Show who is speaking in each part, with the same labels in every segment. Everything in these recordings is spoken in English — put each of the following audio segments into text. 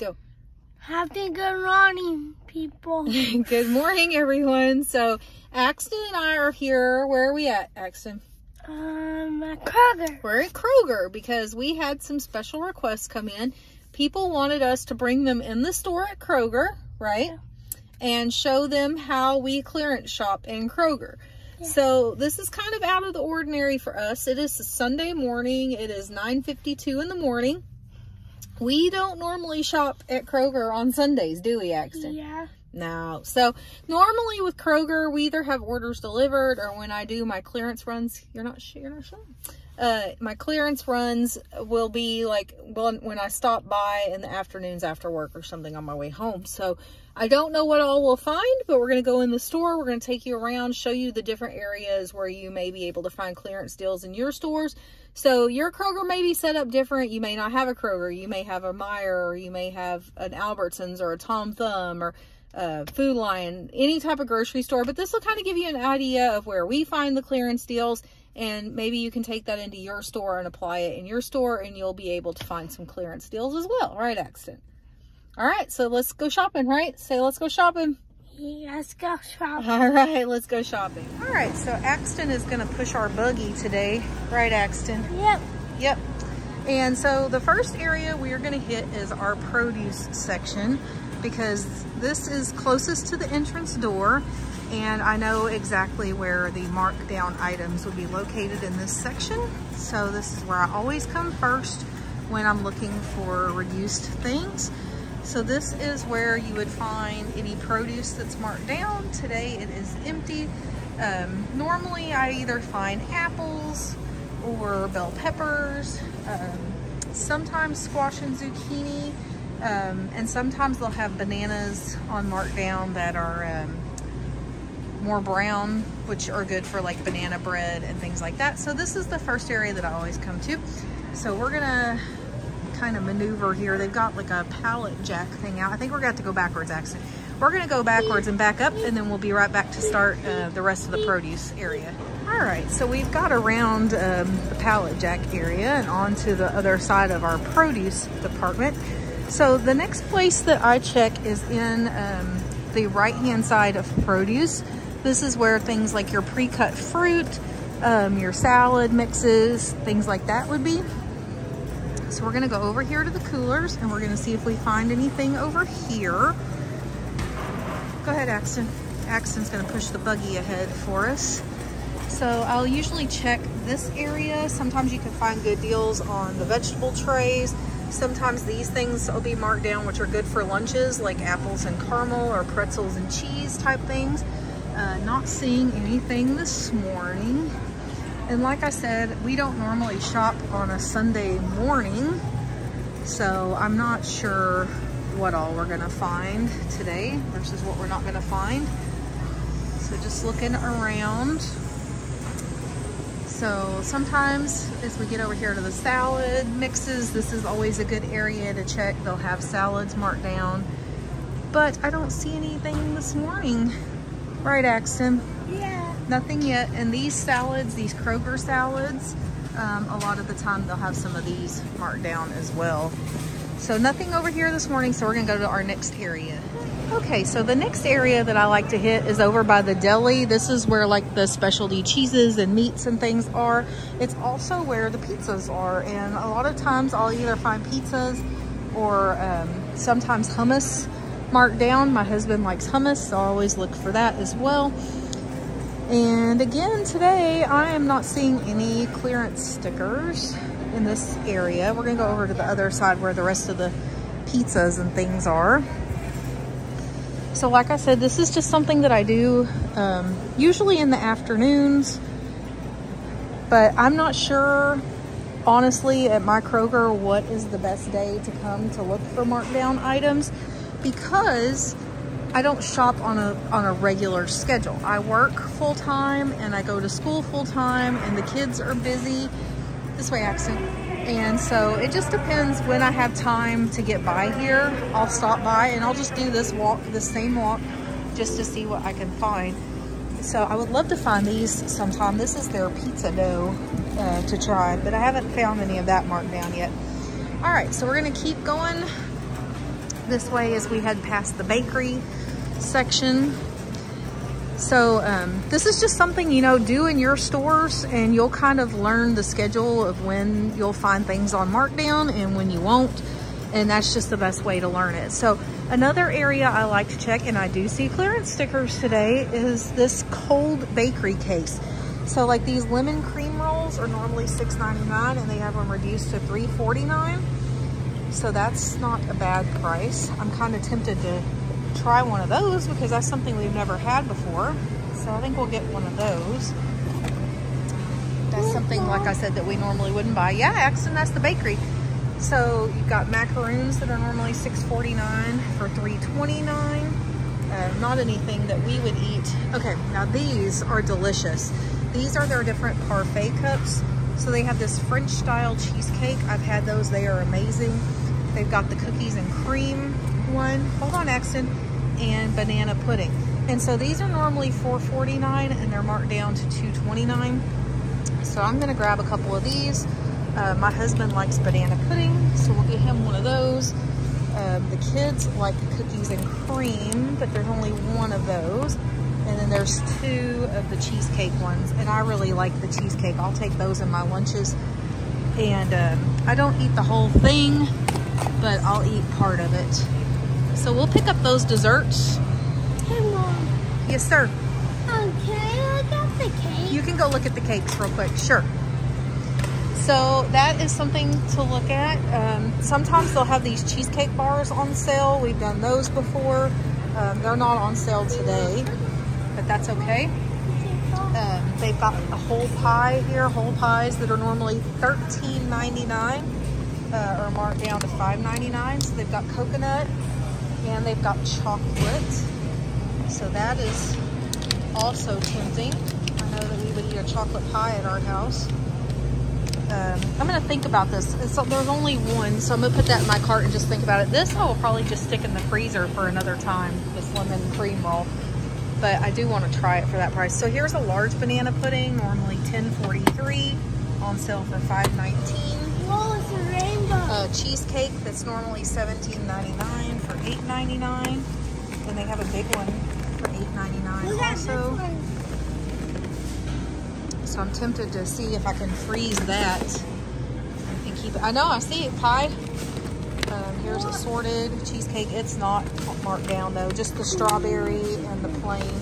Speaker 1: Go.
Speaker 2: Happy good morning, people.
Speaker 1: Good morning, everyone. So, Axton and I are here. Where are we at, Axton?
Speaker 2: At Kroger.
Speaker 1: We're at Kroger because we had some special requests come in. People wanted us to bring them in the store at Kroger, right?
Speaker 2: Yeah.
Speaker 1: And show them how we clearance shop in Kroger. Yeah. So this is kind of out of the ordinary for us. It is a Sunday morning. It is 9:52 in the morning. We don't normally shop at Kroger on Sundays, do we, Axton?
Speaker 2: Yeah.
Speaker 1: No. So normally with Kroger, we either have orders delivered, or when I do my clearance runs, you're not sure. My clearance runs will be like when I stop by in the afternoons after work or something on my way home. So I don't know what all we'll find, but we're going to go in the store. We're going to take you around, show you the different areas where you may be able to find clearance deals in your stores. So your Kroger may be set up different. You may not have a Kroger. You may have a Meijer, or you may have an Albertsons or a Tom Thumb or Food Lion, any type of grocery store. But this will kind of give you an idea of where we find the clearance deals, and maybe you can take that into your store and apply it in your store, and you'll be able to find some clearance deals as well. Right, Axton? All right, so let's go shopping, right? Say, let's go shopping.
Speaker 2: Let's go shopping.
Speaker 1: All right, let's go shopping. All right, so Axton is going to push our buggy today. Right, Axton?
Speaker 2: Yep.
Speaker 1: Yep. And so the first area we are going to hit is our produce section, because this is closest to the entrance door, and I know exactly where the marked down items would be located in this section. So this is where I always come first when I'm looking for reduced things. So this is where you would find any produce that's marked down. Today it is empty. Normally I either find apples or bell peppers, sometimes squash and zucchini, and sometimes they'll have bananas on markdown that are more brown, which are good for like banana bread and things like that. So this is the first area that I always come to. So we're gonna kind of maneuver here. They've got like a pallet jack thing out. I think we're gonna have to go backwards, actually. We're gonna go backwards and back up, and then we'll be right back to start the rest of the produce area. All right, so we've got around the pallet jack area and onto the other side of our produce department. So the next place that I check is in the right-hand side of produce. This is where things like your pre-cut fruit, your salad mixes, things like that would be. So we're gonna go over here to the coolers, and we're gonna see if we find anything over here. Go ahead, Axton. Axton's gonna push the buggy ahead for us. So I'll usually check this area. Sometimes you can find good deals on the vegetable trays. Sometimes these things will be marked down, which are good for lunches, like apples and caramel or pretzels and cheese type things. Not seeing anything this morning. And like I said, we don't normally shop on a Sunday morning, so I'm not sure what all we're gonna find today versus what we're not gonna find. So just looking around. So sometimes as we get over here to the salad mixes, this is always a good area to check. They'll have salads marked down, but I don't see anything this morning. Right, Axton?
Speaker 2: Yeah.
Speaker 1: Nothing yet. And these salads, these Kroger salads, a lot of the time they'll have some of these marked down as well. So nothing over here this morning, so we're gonna go to our next area. Okay, so the next area that I like to hit is over by the deli. This is where like the specialty cheeses and meats and things are. It's also where the pizzas are, and a lot of times I'll either find pizzas or sometimes hummus marked down. My husband likes hummus, so I always look for that as well. And again, today I am not seeing any clearance stickers in this area. We're gonna go over to the other side where the rest of the pizzas and things are. So like I said, this is just something that I do usually in the afternoons, but I'm not sure, honestly, at my Kroger what is the best day to come to look for markdown items, because I don't shop on a regular schedule. I work full-time and I go to school full-time, and the kids are busy. This way, Axton. And so it just depends when I have time to get by here. I'll stop by and I'll just do this walk, this same walk, just to see what I can find. So I would love to find these sometime. This is their pizza dough to try, but I haven't found any of that marked down yet. All right, so we're gonna keep going this way as we head past the bakery section. So this is just something, you know, do in your stores, and you'll kind of learn the schedule of when you'll find things on markdown and when you won't. And that's just the best way to learn it. So another area I like to check, and I do see clearance stickers today, is this cold bakery case. So like these lemon cream rolls are normally $6.99 and they have them reduced to $3.49. So that's not a bad price. I'm kind of tempted to try one of those because that's something we've never had before. So I think we'll get one of those. That's something, like I said, that we normally wouldn't buy. Yeah, Axton, that's the bakery. So you've got macaroons that are normally $6.49 for $3.29. Not anything that we would eat. Okay, now these are delicious. These are their different parfait cups. So they have this French style cheesecake. I've had those, they are amazing. They've got the cookies and cream one, hold on Axton, and banana pudding. And so these are normally $4.49 and they're marked down to $2.29. So I'm gonna grab a couple of these. My husband likes banana pudding, so we'll get him one of those. The kids like cookies and cream, but there's only one of those. And then there's two of the cheesecake ones, and I really like the cheesecake. I'll take those in my lunches. And I don't eat the whole thing, but I'll eat part of it. So we'll pick up those desserts.
Speaker 2: Hey, Mom.
Speaker 1: Yes, sir.
Speaker 2: Can I look at the cake?
Speaker 1: You can go look at the cakes real quick. Sure. So that is something to look at. Sometimes they'll have these cheesecake bars on sale. We've done those before. They're not on sale today, but that's okay. They've got a whole pie here, whole pies that are normally $13.99 are marked down to $5.99. So they've got coconut and they've got chocolate. So that is also tempting. I know that we would eat a chocolate pie at our house. I'm gonna think about this. There's only one, so I'm gonna put that in my cart and just think about it. This I will probably just stick in the freezer for another time, this lemon cream roll. But I do want to try it for that price. So here's a large banana pudding, normally $10.43, on sale for $5.19.
Speaker 2: Whoa, it's a rainbow.
Speaker 1: Cheesecake that's normally $17.99 for $8.99. And they have a big one for $8.99 also. So I'm tempted to see if I can freeze that and keep it. I know, I see it, pie. Here's assorted cheesecake. It's not marked down though, just the strawberry and the plain.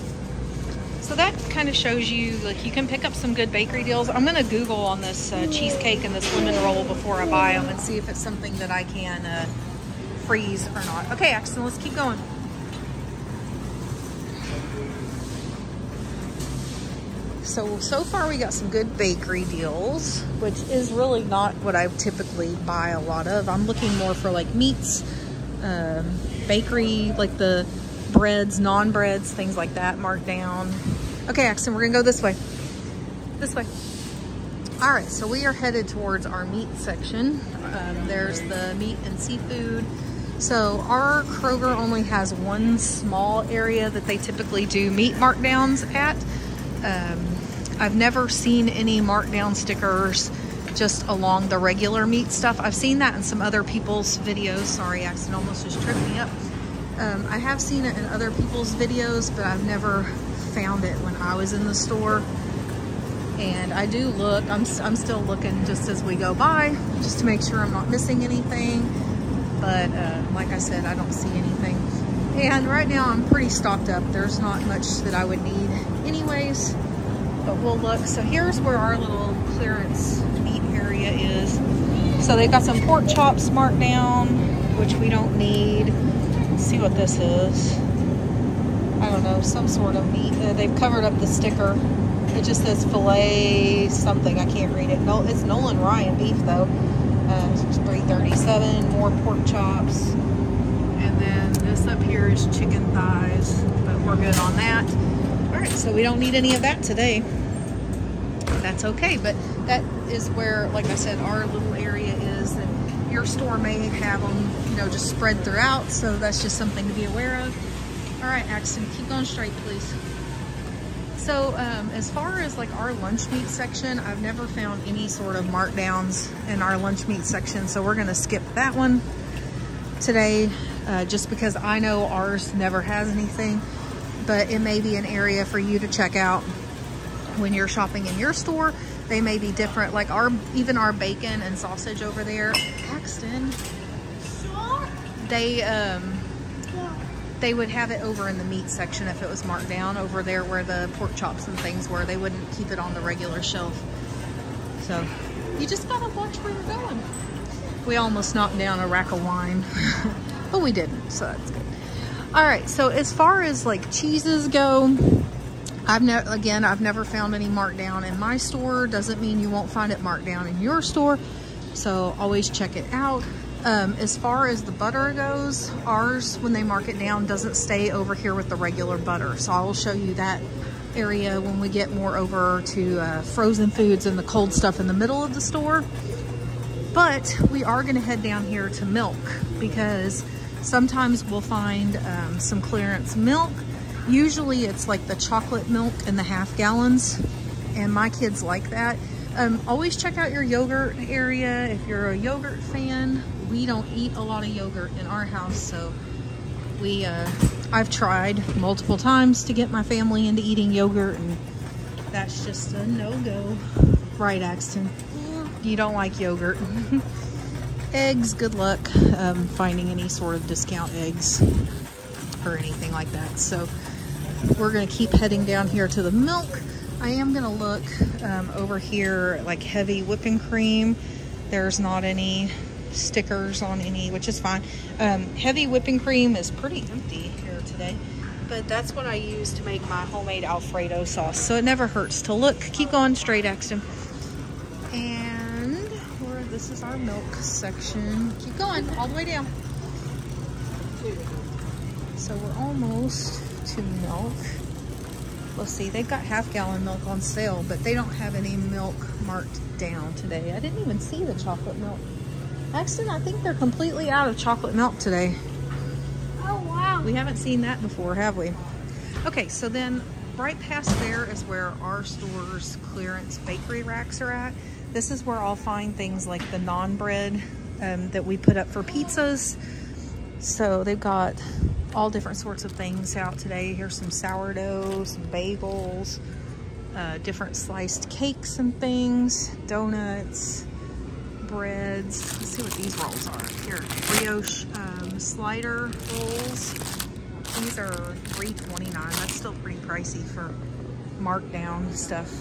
Speaker 1: So that kind of shows you, like, you can pick up some good bakery deals. I'm gonna Google on this cheesecake and this lemon roll before I buy them and see if it's something that I can freeze or not. Okay, Axton, let's keep going. So far we got some good bakery deals, which is really not what I typically buy a lot of. I'm looking more for like meats, bakery, like the breads, non-breads, things like that marked down. Okay, Axton, we're gonna go this way. This way. All right, so we are headed towards our meat section. There's the meat and seafood. So our Kroger only has one small area that they typically do meat markdowns at. I've never seen any markdown stickers just along the regular meat stuff. I've seen that in some other people's videos. Sorry, Axton almost just tripped me up. I have seen it in other people's videos, but I've never found it when I was in the store. And I do look, I'm still looking just as we go by, just to make sure I'm not missing anything. But like I said, I don't see anything. And right now I'm pretty stocked up. There's not much that I would need anyways, but we'll look. So here's where our little clearance meat area is. So they've got some pork chops marked down, which we don't need. Let's see what this is. I don't know, some sort of meat. They've covered up the sticker. It just says filet something. I can't read it. No, it's Nolan Ryan beef though. It's $3.37. More pork chops. And then this up here is chicken thighs, but we're good on that. All right, so we don't need any of that today. That's okay, but that is where, like I said, our little area is, and your store may have them, you know, just spread throughout, so that's just something to be aware of. All right, Axton, keep going straight, please. So as far as like our lunch meat section, I've never found any sort of markdowns in our lunch meat section, so we're gonna skip that one today. just because I know ours never has anything, but it may be an area for you to check out when you're shopping in your store. They may be different, like even our bacon and sausage over there, Paxton, they would have it over in the meat section if it was marked down over there where the pork chops and things were. They wouldn't keep it on the regular shelf. So you just gotta watch where you're going. We almost knocked down a rack of wine, but we didn't, so that's good. All right, so as far as like cheeses go, I've never found any marked down in my store. Doesn't mean you won't find it marked down in your store, so always check it out. As far as the butter goes, ours, when they mark it down, doesn't stay over here with the regular butter. So I will show you that area when we get more over to frozen foods and the cold stuff in the middle of the store. But we are gonna head down here to milk, because sometimes we'll find some clearance milk. Usually it's like the chocolate milk in the half gallons, and my kids like that. Always check out your yogurt area if you're a yogurt fan. We don't eat a lot of yogurt in our house, so I've tried multiple times to get my family into eating yogurt, and that's just a no-go. Right, Axton? Yeah. You don't like yogurt. Eggs, good luck finding any sort of discount eggs or anything like that. So we're gonna keep heading down here to the milk. I am gonna look over here, like heavy whipping cream. There's not any stickers on any, which is fine. Heavy whipping cream is pretty empty here today, but that's what I use to make my homemade Alfredo sauce, so it never hurts to look. Keep going straight, Axton. And this is our milk section. Keep going all the way down. So we're almost to milk. Let's see, they've got half-gallon milk on sale, but they don't have any milk marked down today. I didn't even see the chocolate milk. Axton, I think they're completely out of chocolate milk today.
Speaker 2: Oh, wow.
Speaker 1: We haven't seen that before, have we? Okay, so then right past there is where our store's clearance bakery racks are at. This is where I'll find things like the naan bread that we put up for pizzas. So they've got all different sorts of things out today. Here's some sourdough, some bagels, different sliced cakes and things, donuts, breads. Let's see what these rolls are. Here, brioche slider rolls. These are $3.29. That's still pretty pricey for markdown stuff.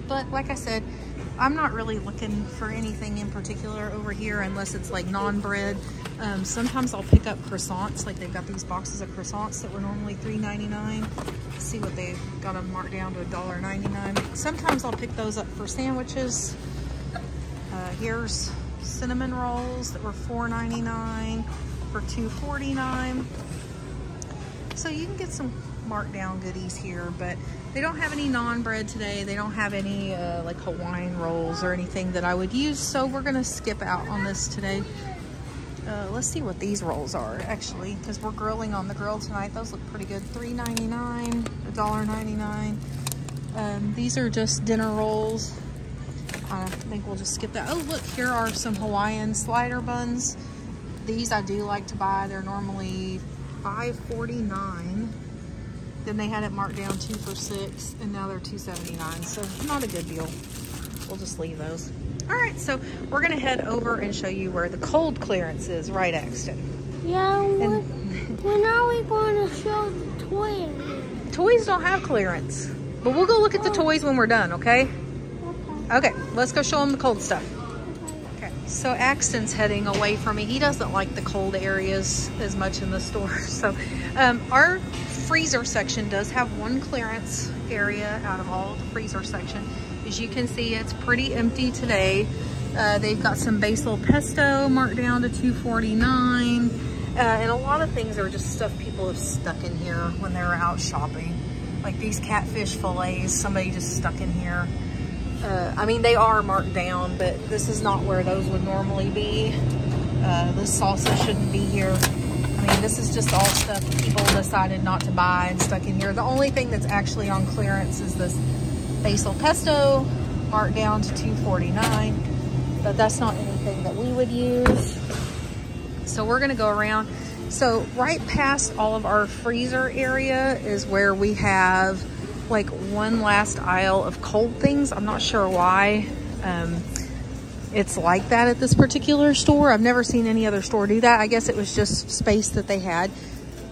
Speaker 1: But like I said, I'm not really looking for anything in particular over here unless it's like naan bread. Sometimes I'll pick up croissants, like they've got these boxes of croissants that were normally $3.99. Let's see what they've got them marked down to $1.99. Sometimes I'll pick those up for sandwiches. Here's cinnamon rolls that were $4.99 for $2.49. So you can get some marked down goodies here, but they don't have any naan bread today. They don't have any like Hawaiian rolls or anything that I would use, so we're gonna skip out on this today. Let's see what these rolls are actually, because we're grilling on the grill tonight. Those look pretty good. $3.99, $1.99. These are just dinner rolls. I think we'll just skip that. Oh, look, here are some Hawaiian slider buns. These I do like to buy. They're normally $5.49. Then they had it marked down 2 for $6, and now they're $2.79. So not a good deal. We'll just leave those. All right, so we're gonna head over and show you where the cold clearance is, right, Axton?
Speaker 2: Yeah, when are we going to show the toys?
Speaker 1: Toys don't have clearance, but we'll go look at the toys when we're done, okay? Okay, let's go show them the cold stuff. Okay, so Axton's heading away from me. He doesn't like the cold areas as much in the store. So our freezer section does have one clearance area out of all the freezer section. As you can see, it's pretty empty today. They've got some basil pesto marked down to $2.49. And a lot of things are just stuff people have stuck in here when they're out shopping. Like these catfish fillets, somebody just stuck in here. I mean, they are marked down, but this is not where those would normally be. This salsa shouldn't be here. I mean, this is just all stuff people decided not to buy and stuck in here. The only thing that's actually on clearance is this basil pesto, marked down to $2.49, but that's not anything that we would use. So we're gonna go around. So right past all of our freezer area is where we have like one last aisle of cold things. I'm not sure why it's like that at this particular store. I've never seen any other store do that. I guess it was just space that they had.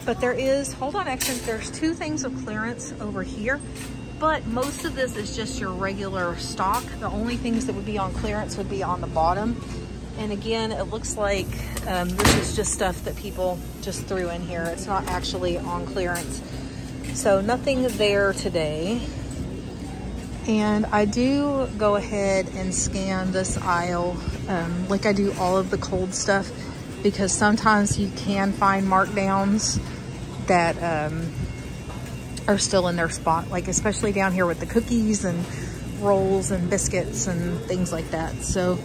Speaker 1: But there is, hold on, actually, there's two things of clearance over here, but most of this is just your regular stock. The only things that would be on clearance would be on the bottom. And again, it looks like this is just stuff that people just threw in here. It's not actually on clearance. So nothing there today. And I do go ahead and scan this aisle like I do all of the cold stuff, because sometimes you can find markdowns that are still in their spot, like especially down here with the cookies and rolls and biscuits and things like that. So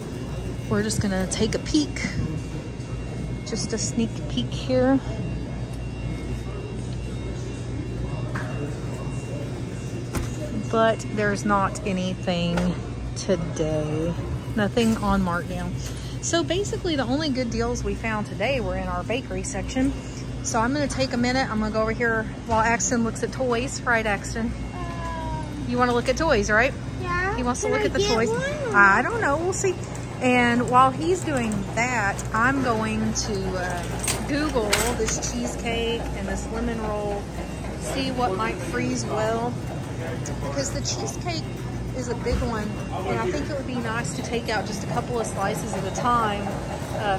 Speaker 1: we're just gonna take a peek, just a sneak peek here. But there's not anything today, nothing on markdown. So basically the only good deals we found today were in our bakery section. So I'm gonna take a minute, I'm gonna go over here while Axton looks at toys. Right, Axton? You wanna look at toys, right?
Speaker 2: Yeah.
Speaker 1: He wants to look at the toys. I don't know, we'll see. And while he's doing that, I'm going to Google this cheesecake and this lemon roll, see what might freeze well. Because the cheesecake is a big one, and I think it would be nice to take out just a couple of slices at a time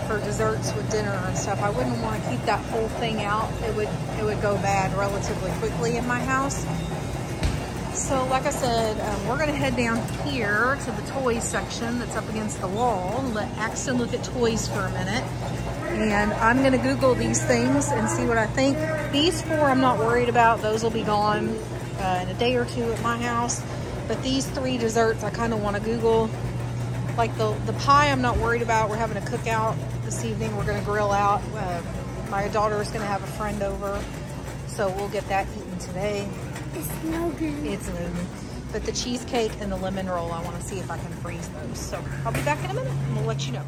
Speaker 1: for desserts with dinner and stuff. I wouldn't want to keep that whole thing out. It would go bad relatively quickly in my house. So like I said, we're going to head down here to the toys section that's up against the wall and let Axton look at toys for a minute. And I'm going to Google these things and see what I think. These four I'm not worried about. Those will be gone in a day or two at my house. But these three desserts I kind of want to Google. Like the pie I'm not worried about. We're having a cookout this evening. We're going to grill out. My daughter is going to have a friend over, so we'll get that eaten today.
Speaker 2: It's no good.
Speaker 1: It's no good. But the cheesecake and the lemon roll, I want to see if I can freeze those. So I'll be back in a minute and we'll let you know.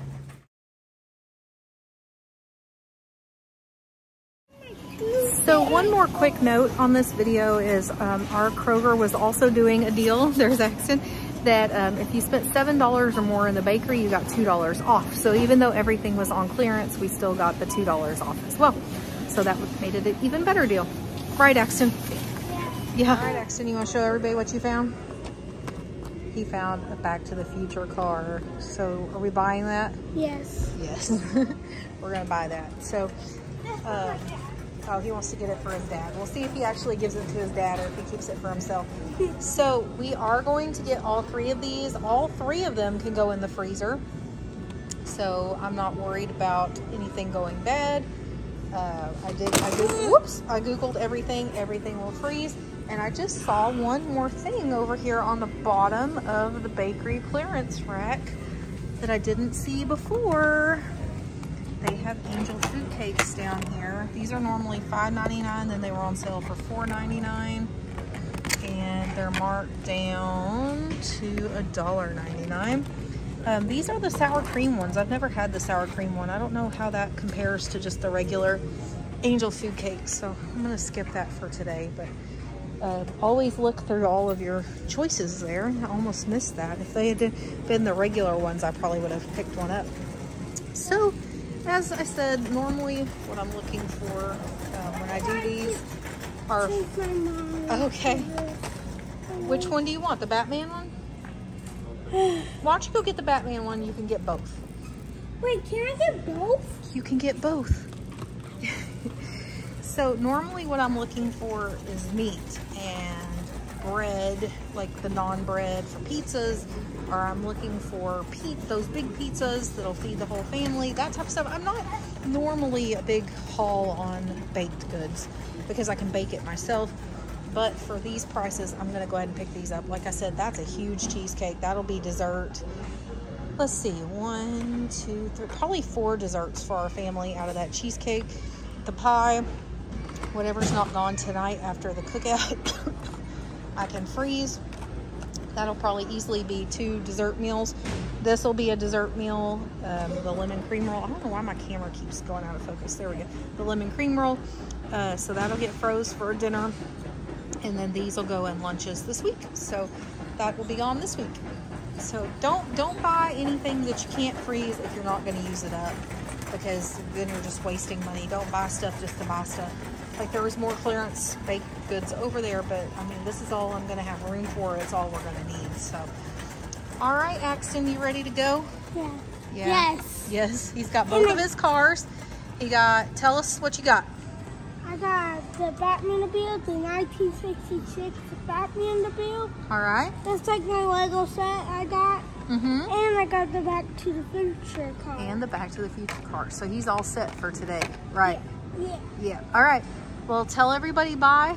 Speaker 1: So one more quick note on this video is our Kroger was also doing a deal, there's Axton, that if you spent $7 or more in the bakery, you got $2 off. So even though everything was on clearance, we still got the $2 off as well. So that made it an even better deal. Right, Axton? Yeah. All right, Axton, you want to show everybody what you found? He found a Back to the Future car. So are we buying that?
Speaker 2: Yes.
Speaker 1: Yes. We're going to buy that. So, oh, he wants to get it for his dad. We'll see if he actually gives it to his dad or if he keeps it for himself. So we are going to get all three of these. All three of them can go in the freezer. So I'm not worried about anything going bad. I Googled everything. Everything will freeze. And I just saw one more thing over here on the bottom of the bakery clearance rack that I didn't see before. They have angel food cakes down here. These are normally $5.99, then they were on sale for $4.99. And they're marked down to $1.99. These are the sour cream ones. I've never had the sour cream one. I don't know how that compares to just the regular angel food cakes. So I'm gonna skip that for today, but always look through all of your choices there. I almost missed that. If they had been the regular ones, I probably would have picked one up. So, as I said, normally what I'm looking for when I do these are... Okay. Which one do you want? The Batman one? Why don't you go get the Batman one? You can get both.
Speaker 2: Wait, can I get both?
Speaker 1: You can get both. So normally what I'm looking for is meat and bread, like the non-bread for pizzas, or I'm looking for those big pizzas that'll feed the whole family, that type of stuff. I'm not normally a big haul on baked goods because I can bake it myself, but for these prices, I'm gonna go ahead and pick these up. Like I said, that's a huge cheesecake. That'll be dessert. Let's see, 1, 2, 3, probably 4 desserts for our family out of that cheesecake. The pie, whatever's not gone tonight after the cookout, I can freeze. That'll probably easily be 2 dessert meals. This will be a dessert meal, the lemon cream roll. I don't know why my camera keeps going out of focus. There we go. The lemon cream roll. So that'll get froze for dinner. And then these will go in lunches this week. So that will be on this week. So don't buy anything that you can't freeze if you're not going to use it up, because then you're just wasting money. Don't buy stuff just to buy stuff. Like, there was more clearance baked goods over there, but I mean, this is all I'm going to have room for. It's all we're going to need. So, all right, Axton, you ready to go?
Speaker 2: Yeah.
Speaker 1: Yes. Yes. He's got both of his cars. Tell us what you got.
Speaker 2: I got the Batmobile, the 1966 Batmobile.
Speaker 1: All right.
Speaker 2: That's like my Lego set I got.
Speaker 1: Mm-hmm.
Speaker 2: And I got the Back to the Future car.
Speaker 1: And the Back to the Future car. So he's all set for today, right?
Speaker 2: Yeah.
Speaker 1: Yeah. All right. Well, tell everybody bye.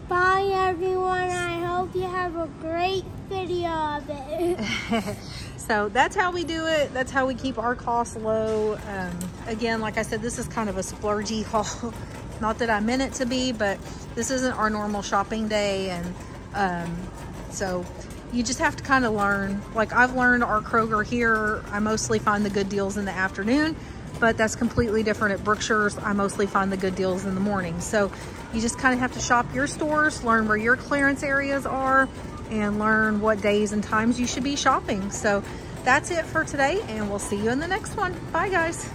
Speaker 2: Bye, everyone. I hope you have a great video of it.
Speaker 1: So that's how we do it. That's how we keep our costs low. Again, like I said, this is kind of a splurgy haul. Not that I meant it to be, but this isn't our normal shopping day. And so you just have to kind of learn. Like, I've learned our Kroger here, I mostly find the good deals in the afternoon, but that's completely different at Brookshire's. I mostly find the good deals in the morning. So you just kind of have to shop your stores, learn where your clearance areas are, and learn what days and times you should be shopping. So that's it for today, and we'll see you in the next one. Bye, guys.